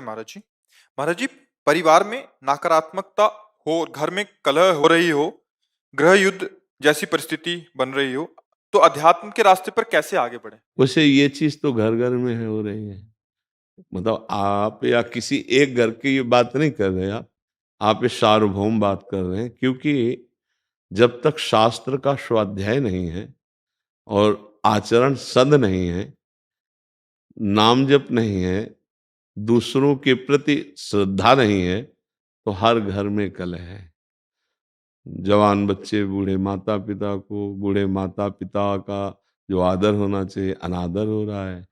महाराज जी। महाराज जी, परिवार में नकारात्मकता हो, घर में कलह हो रही हो, गृह युद्ध जैसी परिस्थिति बन रही हो, तो अध्यात्म के रास्ते पर कैसे आगे बढ़े? वैसे ये चीज तो घर घर में है, हो रही है। मतलब आप या किसी एक घर की ये बात नहीं कर रहे, आप ये सार्वभौम बात कर रहे हैं, क्योंकि जब तक शास्त्र का स्वाध्याय नहीं है और आचरण सद नहीं है, नाम जप नहीं है, दूसरों के प्रति श्रद्धा नहीं है, तो हर घर में कलह है। जवान बच्चे बूढ़े माता पिता का जो आदर होना चाहिए अनादर हो रहा है।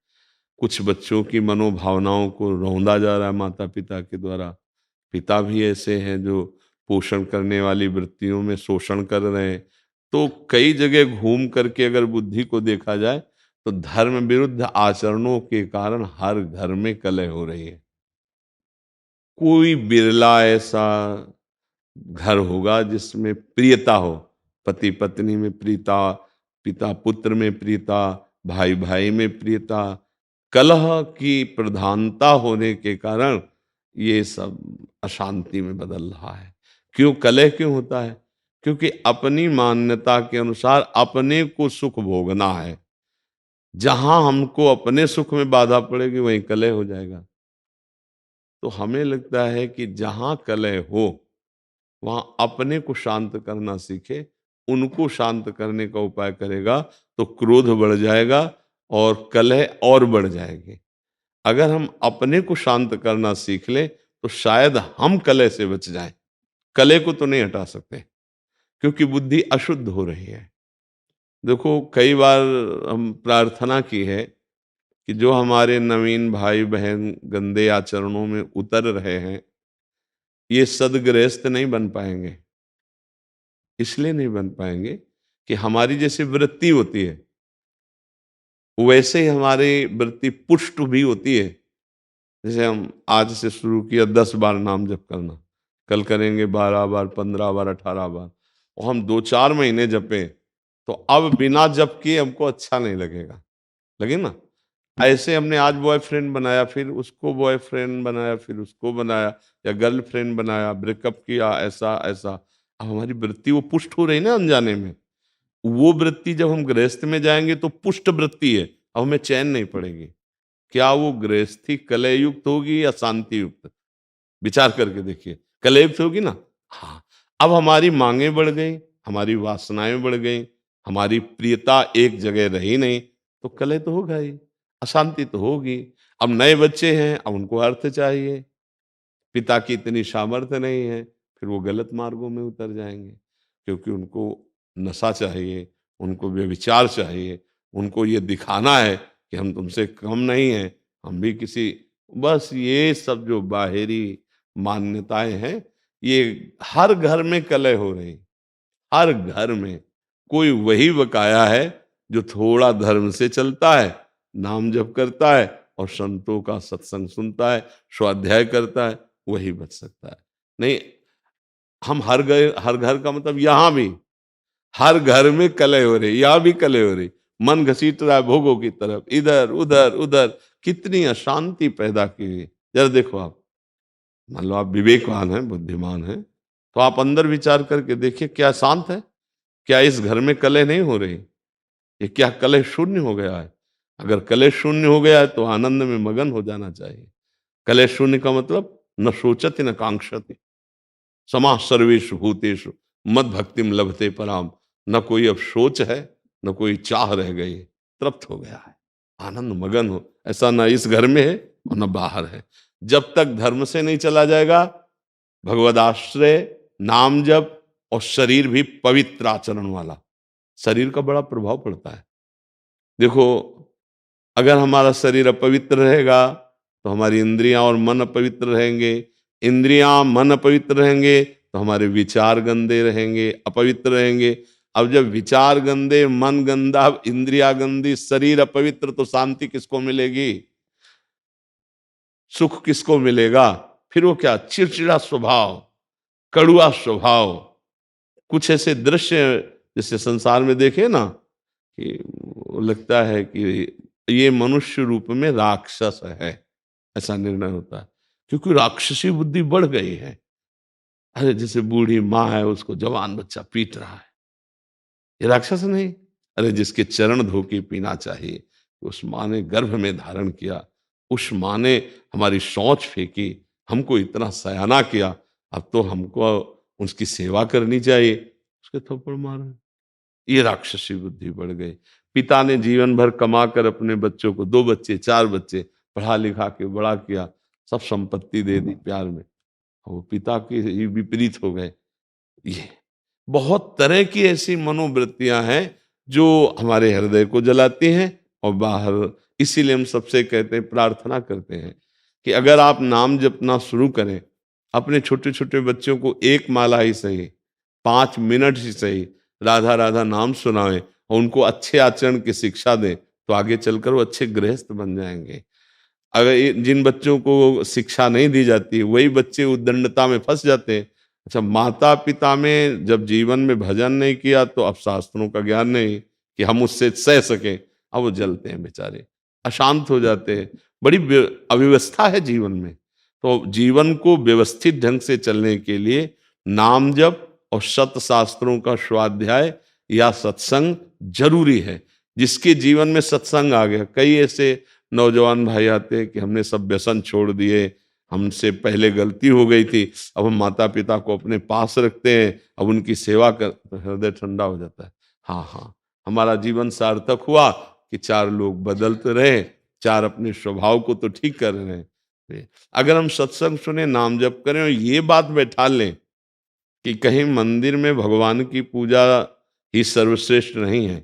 कुछ बच्चों की मनोभावनाओं को रौंदा जा रहा है माता पिता के द्वारा। पिता भी ऐसे हैं जो पोषण करने वाली वृत्तियों में शोषण कर रहे हैं। तो कई जगह घूम करके अगर बुद्धि को देखा जाए तो धर्म विरुद्ध आचरणों के कारण हर घर में कलह हो रही है। कोई बिरला ऐसा घर होगा जिसमें प्रियता हो, पति पत्नी में प्रियता, पिता पुत्र में प्रियता, भाई भाई में प्रियता। कलह की प्रधानता होने के कारण ये सब अशांति में बदल रहा है। क्यों कलह क्यों होता है? क्योंकि अपनी मान्यता के अनुसार अपने को सुख भोगना है। जहां हमको अपने सुख में बाधा पड़ेगी वहीं कलह हो जाएगा। तो हमें लगता है कि जहां कलह हो वहां अपने को शांत करना सीखे, उनको शांत करने का उपाय करेगा तो क्रोध बढ़ जाएगा और कलह और बढ़ जाएगी। अगर हम अपने को शांत करना सीख लें तो शायद हम कलह से बच जाएं। कलह को तो नहीं हटा सकते क्योंकि बुद्धि अशुद्ध हो रही है। देखो कई बार हम प्रार्थना की है कि जो हमारे नवीन भाई बहन गंदे आचरणों में उतर रहे हैं, ये सदगृहस्थ नहीं बन पाएंगे। इसलिए नहीं बन पाएंगे कि हमारी जैसी वृत्ति होती है वैसे ही हमारी वृत्ति पुष्ट भी होती है। जैसे हम आज से शुरू किया 10 बार नाम जप करना, कल करेंगे 12 बार, 15 बार, 18 बार, और हम 2-4 महीने जपें तो अब बिना जप किए हमको अच्छा नहीं लगेगा। लगे ना? ऐसे हमने आज बॉयफ्रेंड बनाया, फिर उसको बॉयफ्रेंड बनाया, फिर उसको बनाया, या गर्लफ्रेंड बनाया, ब्रेकअप किया, ऐसा ऐसा। अब हमारी वृत्ति वो पुष्ट हो रही ना अनजाने में। वो वृत्ति जब हम गृहस्थ में जाएंगे तो पुष्ट वृत्ति है, अब हमें चैन नहीं पड़ेगी। क्या वो गृहस्थी कलह युक्त होगी या शांति युक्त? विचार करके देखिए, कलह युक्त होगी ना। हाँ, अब हमारी मांगे बढ़ गई, हमारी वासनाएं बढ़ गई, हमारी प्रियता एक जगह रही नहीं, तो कलह तो होगा ही, अशांति तो होगी। अब नए बच्चे हैं, अब उनको अर्थ चाहिए, पिता की इतनी सामर्थ्य नहीं है, फिर वो गलत मार्गों में उतर जाएंगे क्योंकि उनको नशा चाहिए, उनको व्यभिचार चाहिए, उनको ये दिखाना है कि हम तुमसे कम नहीं हैं, हम भी किसी। बस ये सब जो बाहरी मान्यताएं हैं, ये हर घर में कलह हो रही। हर घर में कोई वही बकाया है जो थोड़ा धर्म से चलता है, नाम जप करता है और संतों का सत्संग सुनता है, स्वाध्याय करता है, वही बच सकता है। नहीं, हम हर घर का मतलब यहां भी हर घर में कलह हो रही, यहां भी कलह हो रही। मन घसीट रहा है भोगों की तरफ, इधर उधर उधर। कितनी अशांति पैदा की हुई। जरा देखो आप, मान लो आप विवेकवान हैं, बुद्धिमान हैं, तो आप अंदर विचार करके देखिए, क्या शांत है? क्या इस घर में कलह नहीं हो रही? ये क्या कलह शून्य हो गया है? अगर कलह शून्य हो गया है तो आनंद में मगन हो जाना चाहिए। कलह शून्य का मतलब न सोचति न कांक्षति, समा सर्वेषु भूतेषु मद भक्तिम लभते पराम। न कोई अब सोच है, न कोई चाह रह गई, तृप्त हो गया है, आनंद मगन हो। ऐसा ना इस घर में है और न बाहर है। जब तक धर्म से नहीं चला जाएगा, भगवदाश्रय, नाम जप और शरीर भी पवित्र आचरण वाला, शरीर का बड़ा प्रभाव पड़ता है। देखो, अगर हमारा शरीर अपवित्र रहेगा तो हमारी इंद्रियां और मन अपवित्र रहेंगे। इंद्रियां मन अपवित्र रहेंगे तो हमारे विचार गंदे रहेंगे, अपवित्र रहेंगे। अब जब विचार गंदे, मन गंदा, इंद्रिया गंदी, शरीर अपवित्र, तो शांति किसको मिलेगी? सुख किसको मिलेगा? फिर वो क्या, चिड़चिड़ा स्वभाव, कड़ुआ स्वभाव। कुछ ऐसे दृश्य जैसे संसार में देखे ना कि लगता है कि ये मनुष्य रूप में राक्षस है, ऐसा निर्णय होता है। क्योंकि राक्षसी बुद्धि बढ़ गई है। अरे जैसे बूढ़ी माँ है, उसको जवान बच्चा पीट रहा है, ये राक्षस नहीं। अरे जिसके चरण धो के पीना चाहिए, उस माँ ने गर्भ में धारण किया, उस माँ ने हमारी शौच फेंकी, हमको इतना सयाना किया, अब तो हमको उसकी सेवा करनी चाहिए, उसके थप्पड़ मारे। ये राक्षसी बुद्धि बढ़ गई। पिता ने जीवन भर कमा कर अपने बच्चों को, 2 बच्चे 4 बच्चे पढ़ा लिखा के बड़ा किया, सब संपत्ति दे दी प्यार में, वो पिता के ही विपरीत हो गए। ये बहुत तरह की ऐसी मनोवृत्तियां हैं जो हमारे हृदय को जलाती हैं और बाहर। इसीलिए हम सबसे कहते हैं, प्रार्थना करते हैं कि अगर आप नाम जपना शुरू करें, अपने छोटे छोटे बच्चों को 1 माला ही सही, 5 मिनट ही सही राधा राधा नाम सुनाएं और उनको अच्छे आचरण की शिक्षा दें, तो आगे चलकर वो अच्छे गृहस्थ बन जाएंगे। अगर जिन बच्चों को शिक्षा नहीं दी जाती, वही बच्चे उद्दंडता में फंस जाते हैं। अच्छा, माता पिता में जब जीवन में भजन नहीं किया, तो अब शास्त्रों का ज्ञान नहीं कि हम उससे सह सकें, अब वो जलते हैं बेचारे, अशांत हो जाते हैं। बड़ी अव्यवस्था है जीवन में। तो जीवन को व्यवस्थित ढंग से चलने के लिए नाम जप और सत शास्त्रों का स्वाध्याय या सत्संग जरूरी है। जिसके जीवन में सत्संग आ गया, कई ऐसे नौजवान भाई आते हैं कि हमने सब व्यसन छोड़ दिए, हमसे पहले गलती हो गई थी, अब हम माता पिता को अपने पास रखते हैं, अब उनकी सेवा कर, तो हृदय ठंडा हो जाता है। हाँ हाँ, हमारा जीवन सार्थक हुआ कि 4 लोग बदलते रहे, 4 अपने स्वभाव को तो ठीक कर रहे हैं। अगर हम सत्संग सुने, नाम जप करें और ये बात बैठा लें कि कहीं मंदिर में भगवान की पूजा ही सर्वश्रेष्ठ नहीं है,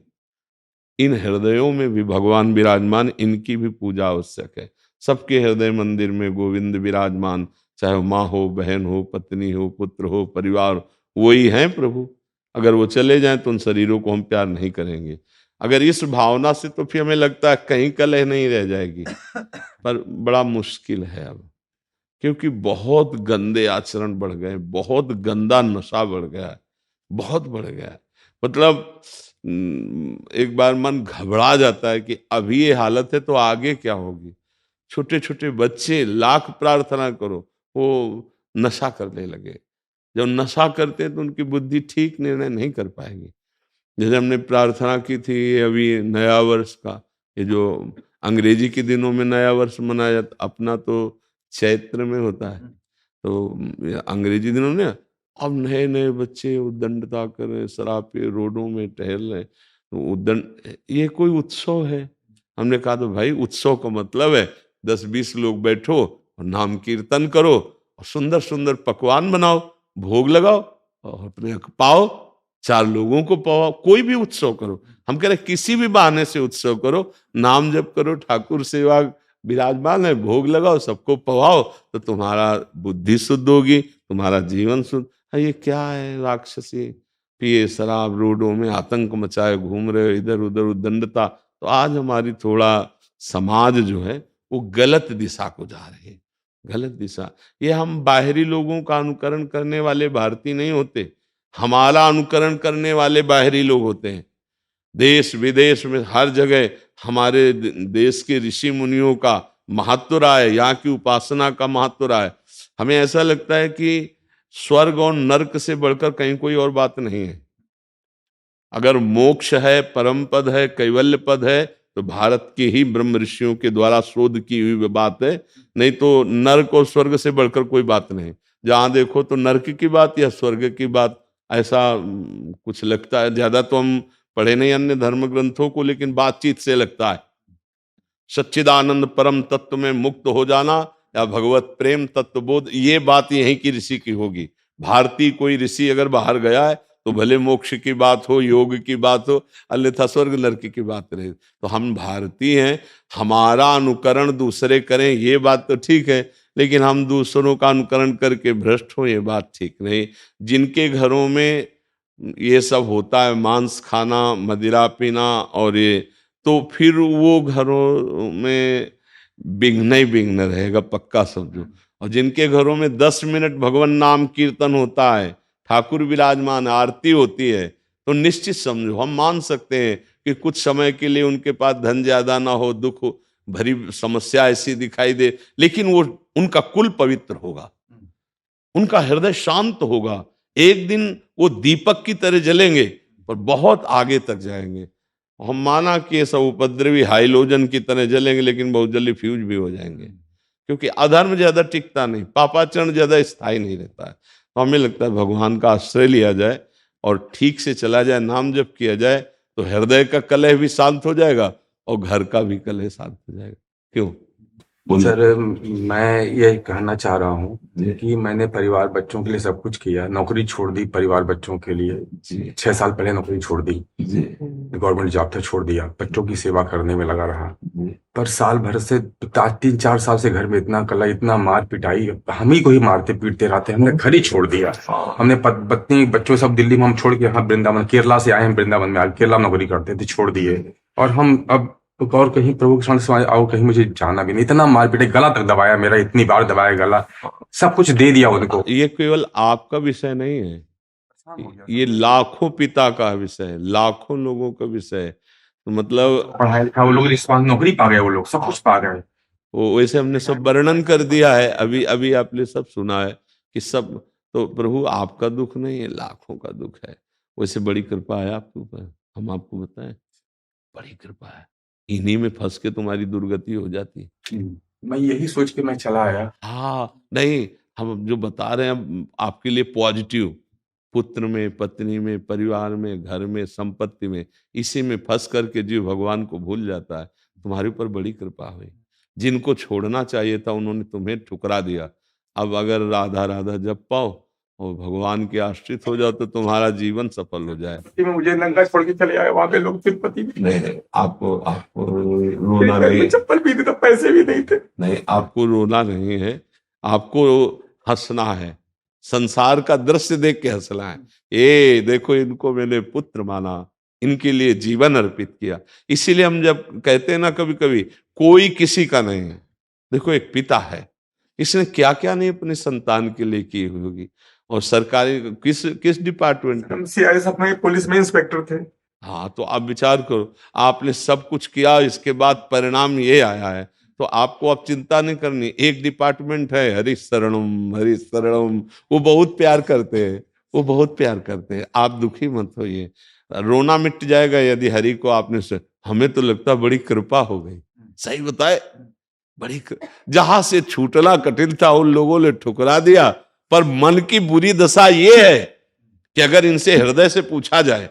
इन हृदयों में भी भगवान विराजमान, इनकी भी पूजा आवश्यक है। सबके हृदय मंदिर में गोविंद विराजमान, चाहे वो माँ हो, बहन हो, पत्नी हो, पुत्र हो, परिवार, वही हैं प्रभु। अगर वो चले जाएं तो उन शरीरों को हम प्यार नहीं करेंगे। अगर इस भावना से, तो फिर हमें लगता है कहीं कलह नहीं रह जाएगी, पर बड़ा मुश्किल है अब, क्योंकि बहुत गंदे आचरण बढ़ गए, बहुत गंदा नशा बढ़ गया है, बहुत बढ़ गया है। मतलब एक बार मन घबरा जाता है कि अभी ये हालत है तो आगे क्या होगी। छोटे छोटे बच्चे, लाख प्रार्थना करो, वो नशा करने लगे। जब नशा करते हैं तो उनकी बुद्धि ठीक निर्णय नहीं कर पाएगी। जैसे हमने प्रार्थना की थी अभी नया वर्ष का, ये जो अंग्रेजी के दिनों में नया वर्ष मनाया जाता, अपना तो चैत्र में होता है, तो अंग्रेजी दिनों में अब नए नए बच्चे उद्दंडता कर रहे, शराब पे रोडों में टहल रहे, तो उद्दंड, ये कोई उत्सव है? हमने कहा तो भाई उत्सव का मतलब है 10-20 लोग बैठो और नाम कीर्तन करो और सुंदर सुंदर पकवान बनाओ, भोग लगाओ और अपने पाओ, 4 लोगों को पाओ, कोई भी उत्सव करो। हम कह रहे किसी भी बहाने से उत्सव करो, नाम जप करो, ठाकुर सेवा विराजमान है, भोग लगाओ, सबको पवाओ, तो तुम्हारा बुद्धि शुद्ध होगी, तुम्हारा जीवन शुद्ध। ये क्या है, राक्षसी पिए शराब, रोडों में आतंक मचाए घूम रहे, इधर उधर उद्दंडता। तो आज हमारी थोड़ा समाज जो है वो गलत दिशा को जा रही है, गलत दिशा। ये हम बाहरी लोगों का अनुकरण करने वाले भारतीय नहीं होते, हमारा अनुकरण करने वाले बाहरी लोग होते हैं। देश विदेश में हर जगह हमारे देश के ऋषि मुनियों का महत्व रहा है, यहाँ की उपासना का महत्व रहा है। हमें ऐसा लगता है कि स्वर्ग और नरक से बढ़कर कहीं कोई और बात नहीं है। अगर मोक्ष है, परम पद है, कैवल्य पद है, तो भारत के ही ब्रह्म ऋषियों के द्वारा शोध की हुई बात है। नहीं तो नरक और स्वर्ग से बढ़कर कोई बात नहीं। जहां देखो तो नरक की बात या स्वर्ग की बात, ऐसा कुछ लगता है। ज्यादा तो हम पढ़े नहीं अन्य धर्म ग्रंथों को, लेकिन बातचीत से लगता है सच्चिदानंद परम तत्व में मुक्त हो जाना या भगवत प्रेम तत्व बोध, ये बात यहीं की ऋषि की होगी। भारतीय कोई ऋषि अगर बाहर गया है तो भले मोक्ष की बात हो, योग की बात हो, अन्यथा स्वर्ग नरक की बात रहे। तो हम भारतीय हैं, हमारा अनुकरण दूसरे करें ये बात तो ठीक है, लेकिन हम दूसरों का अनुकरण करके भ्रष्ट हो, ये बात ठीक नहीं। जिनके घरों में ये सब होता है, मांस खाना, मदिरा पीना और ये, तो फिर वो घरों में विघ्न ही विघ्न रहेगा, पक्का समझो। और जिनके घरों में 10 मिनट भगवान नाम कीर्तन होता है, ठाकुर विराजमान, आरती होती है, तो निश्चित समझो हम मान सकते हैं कि कुछ समय के लिए उनके पास धन ज्यादा ना हो, दुख भरी समस्या ऐसी दिखाई दे, लेकिन वो उनका कुल पवित्र होगा, उनका हृदय शांत होगा। एक दिन वो दीपक की तरह जलेंगे और बहुत आगे तक जाएंगे। हम माना कि ये सब उपद्रवी हाइलोजन की तरह जलेंगे, लेकिन बहुत जल्दी फ्यूज भी हो जाएंगे, क्योंकि अधर्म ज्यादा टिकता नहीं, पापाचरण ज्यादा स्थायी नहीं रहता है। तो हमें लगता है भगवान का आश्रय लिया जाए और ठीक से चला जाए, नाम जप किया जाए, तो हृदय का कलह भी शांत हो जाएगा और घर का भी कलह शांत हो जाएगा। क्यों? सर, मैं ये कहना चाह रहा हूँ कि मैंने परिवार बच्चों के लिए सब कुछ किया, नौकरी छोड़ दी परिवार बच्चों के लिए। 6 साल पहले नौकरी छोड़ दी, गवर्नमेंट जॉब था, छोड़ दिया, बच्चों की सेवा करने में लगा रहा। पर साल भर से 3-4 साल से घर में इतना कला, इतना मार पिटाई, हम ही को ही मारते पीटते रहते, हमने घर ही छोड़ दिया। हमने पत्नी बच्चों सब दिल्ली में हम छोड़ के, हाँ वृंदावन, केरला से आए हैं, वृंदावन में, केरला में नौकरी करते थे, छोड़ दिए। और हम अब और कहीं प्रभु के सामने से और कहीं मुझे जाना भी नहीं। इतना मार पीटे, गला तक दबाया मेरा, इतनी बार दबाया गला, सब कुछ दे दिया उनको। ये केवल आपका विषय नहीं है, ये लाखों पिता का विषय है, लाखों लोगों का विषय है। तो मतलब पढ़ाई लिखा वो लोग, रिस्पांस नौकरी पा गए, वो लोग सब कुछ पा गए। वो वैसे हमने सब वर्णन कर दिया है, अभी अभी आपने सब सुना है कि सब। तो प्रभु आपका दुख नहीं है, लाखों का दुख है। वैसे बड़ी कृपा है आपके ऊपर, हम आपको बताएं, बड़ी कृपा है। इन्हीं में फंस के तुम्हारी दुर्गति हो जाती है। मैं यही सोच के मैं चला आया। हाँ, नहीं, हम जो बता रहे हैं आपके लिए पॉजिटिव, पुत्र में, पत्नी में, परिवार में, घर में, संपत्ति में, इसी में फंस करके जीव भगवान को भूल जाता है। तुम्हारे ऊपर बड़ी कृपा हुई। जिनको छोड़ना चाहिए था उन्होंने तुम्हें ठुकरा दिया। अब अगर राधा राधा जप पाओ और भगवान के आश्रित हो जाओ तो तुम्हारा जीवन सफल हो जाए। में मुझे लंका छोड़ के चले आए, वहां पे लोग तिरुपति में। नहीं, आपको आपको रोना नहीं, चप्पल भी थे, पैसे भी नहीं थे। नहीं, आपको रोना नहीं है, आपको हंसना है, संसार का दृश्य देख के हंसना है। ये देखो, इनको मैंने पुत्र माना, इनके लिए जीवन अर्पित किया। इसीलिए हम जब कहते हैं ना, कभी कभी कोई किसी का नहीं है, देखो एक पिता है, इसने क्या क्या नहीं अपने संतान के लिए की होगी। और सरकारी किस किस डिपार्टमेंट में, CIS में, पुलिस में इंस्पेक्टर थे। हाँ, तो आप विचार करो, आपने सब कुछ किया, इसके बाद परिणाम ये आया है, तो आपको अब चिंता नहीं करनी। एक डिपार्टमेंट है हरि शरणम, हरि शरणम, वो बहुत प्यार करते हैं, वो बहुत प्यार करते हैं। आप दुखी मत होइए, रोना मिट जाएगा यदि हरि को आपने से। हमें तो लगता बड़ी कृपा हो गई, सही बताए, बड़ी जहां से छूटना कठिन था उन लोगों ने ठुकरा दिया। पर मन की बुरी दशा ये है कि अगर इनसे हृदय से पूछा जाए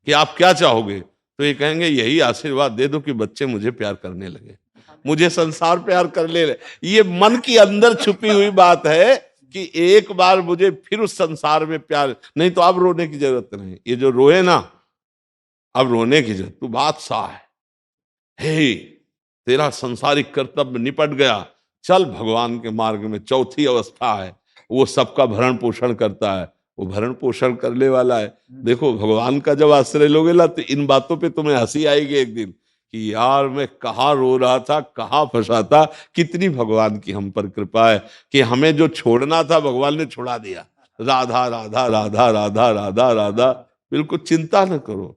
कि आप क्या चाहोगे, तो ये कहेंगे यही आशीर्वाद दे दो कि बच्चे मुझे प्यार करने लगे, मुझे संसार प्यार कर ले। ये मन की अंदर छुपी हुई बात है कि एक बार मुझे फिर उस संसार में प्यार, नहीं तो अब रोने की जरूरत नहीं। ये जो रोए ना, अब रोने की जरूरत, तू बादशाह है, हे तेरा संसारिक कर्तव्य निपट गया, चल भगवान के मार्ग में। चौथी अवस्था है, वो सबका भरण पोषण करता है, वो भरण पोषण करने वाला है। देखो, भगवान का जब आश्रय लोगे ना, तो इन बातों पे तुम्हें हंसी आएगी एक दिन कि यार मैं कहाँ रो रहा था, कहाँ फंसा था। कितनी भगवान की हम पर कृपा है कि हमें जो छोड़ना था भगवान ने छुड़ा दिया। राधा राधा राधा राधा राधा राधा, बिल्कुल चिंता न करो।